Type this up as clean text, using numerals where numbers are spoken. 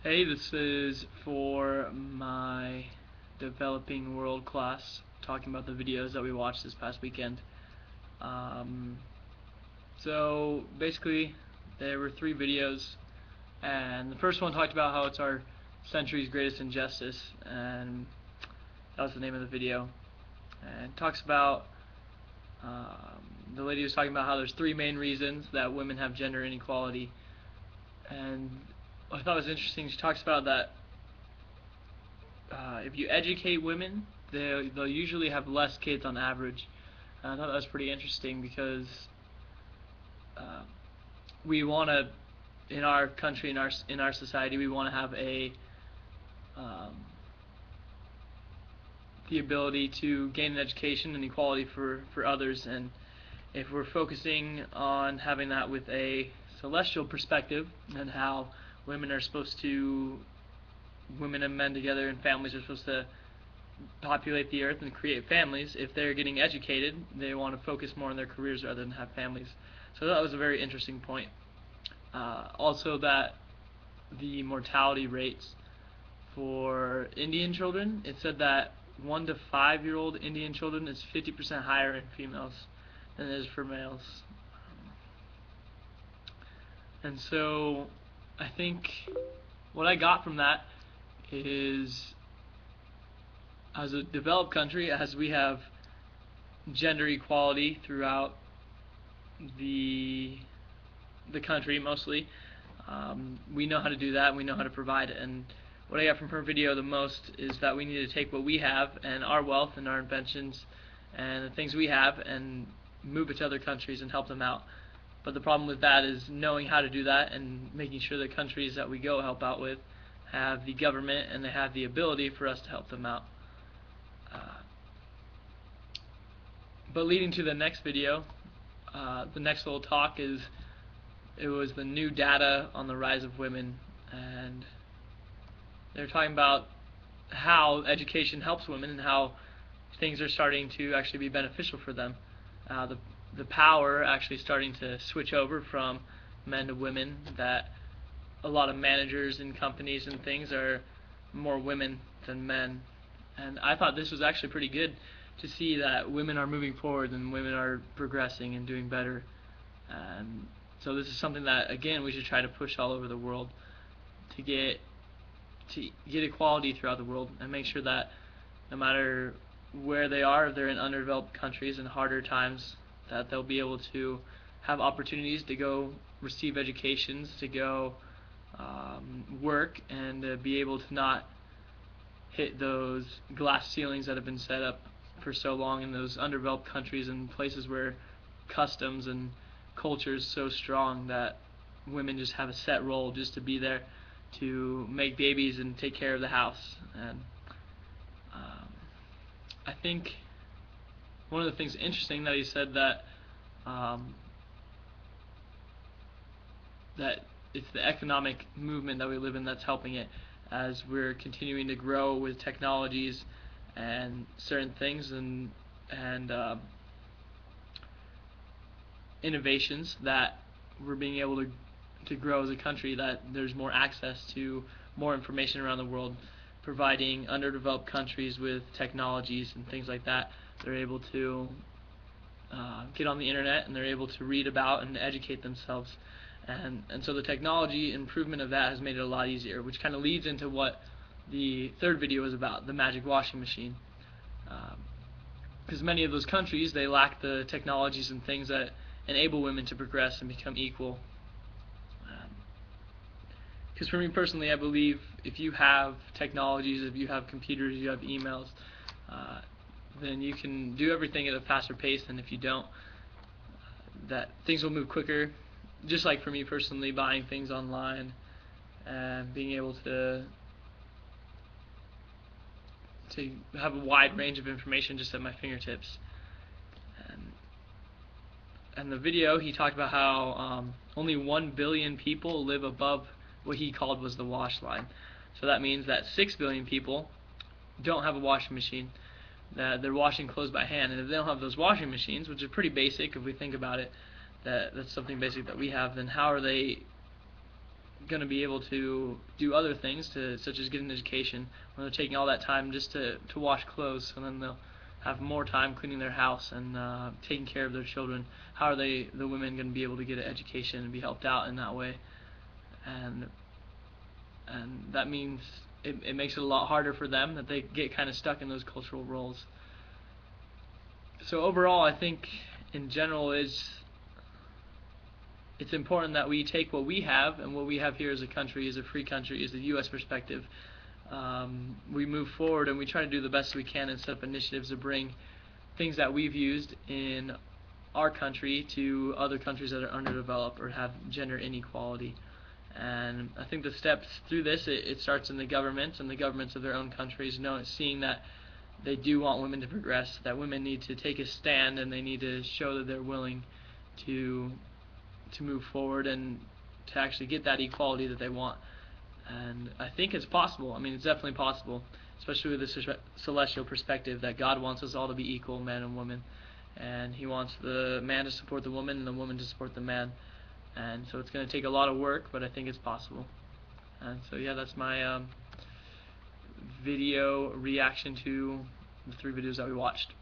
Hey, this is for my developing world class, talking about the videos that we watched this past weekend. Um, so basically, there were three videos, and the first one talked about how it's our century's greatest injustice, and that was the name of the video. And it talks about the lady was talking about how there's three main reasons that women have gender inequality, and what I thought was interesting. She talks about that if you educate women, they'll usually have less kids on average. I thought that was pretty interesting because uh, we want to, in our country, in our society, we want to have um, the ability to gain an education and equality for others. And if we're focusing on having that with a celestial perspective and how women are supposed to, women and men together and families are supposed to populate the earth and create families. If they're getting educated, they want to focus more on their careers rather than have families. So that was a very interesting point. Also, that the mortality rates for Indian children, it said that 1 to 5-year-old Indian children is 50% higher in females than it is for males. And so I think what I got from that is, as a developed country, as we have gender equality throughout the the country mostly, we know how to do that, and we know how to provide it. And what I got from her video the most is that we need to take what we have and our wealth and our inventions and the things we have and move it to other countries and help them out. But the problem with that is knowing how to do that and making sure the countries that we go help out with have the government and they have the ability for us to help them out. But leading to the next video, the next little talk it was the new data on the rise of women, and they're talking about how education helps women and how things are starting to actually be beneficial for them. The power actually starting to switch over from men to women. That a lot of managers in companies and things are more women than men, and I thought this was actually pretty good to see that women are moving forward and women are progressing and doing better. And so this is something that, again, we should try to push all over the world to get equality throughout the world and make sure that no matter where they are, if they're in underdeveloped countries and harder times, that they'll be able to have opportunities to go receive educations, to go work, and to be able to not hit those glass ceilings that have been set up for so long in those underdeveloped countries and places where customs and culture is so strong that women just have a set role just to be there to make babies and take care of the house. And I think one of the things interesting that he said um, that it's the economic movement that we live in that's helping it, as we're continuing to grow with technologies and certain things and innovations, that we're being able to grow as a country, that there's more access to more information around the world, providing underdeveloped countries with technologies and things like that. They're able to get on the internet and they're able to read about and educate themselves. And so the technology improvement of that has made it a lot easier, which kind of leads into what the third video is about, the magic washing machine. Because many of those countries, they lack the technologies and things that enable women to progress and become equal. Because for me personally, I believe if you have technologies, if you have computers, you have emails, then you can do everything at a faster pace than if you don't. That things will move quicker. Just like for me personally, buying things online and being able to have a wide range of information just at my fingertips. And the video, he talked about how only 1 billion people live above what he called was the wash line. So that means that 6 billion people don't have a washing machine, that they're washing clothes by hand. And if they don't have those washing machines, which are pretty basic if we think about it, that's something basic that we have, then how are they going to be able to do other things, such as get an education, when they're taking all that time just to wash clothes, and then they'll have more time cleaning their house and taking care of their children. How are the women going to be able to get an education and be helped out in that way? And that means it makes it a lot harder for them, that they get kind of stuck in those cultural roles. So overall, I think in general it's important that we take what we have, and what we have here as a country, as a free country, as the U.S. perspective. We move forward and we try to do the best we can and set up initiatives to bring things that we've used in our country to other countries that are underdeveloped or have gender inequality. And I think the steps through this, it starts in the governments and the governments of their own countries, seeing that they do want women to progress, that women need to take a stand, and they need to show that they're willing to move forward and to actually get that equality that they want. And I think it's possible. I mean, it's definitely possible, especially with this celestial perspective, that God wants us all to be equal, man and woman, and He wants the man to support the woman and the woman to support the man. And so it's going to take a lot of work, but I think it's possible. And so yeah, that's my video reaction to the 3 videos that we watched.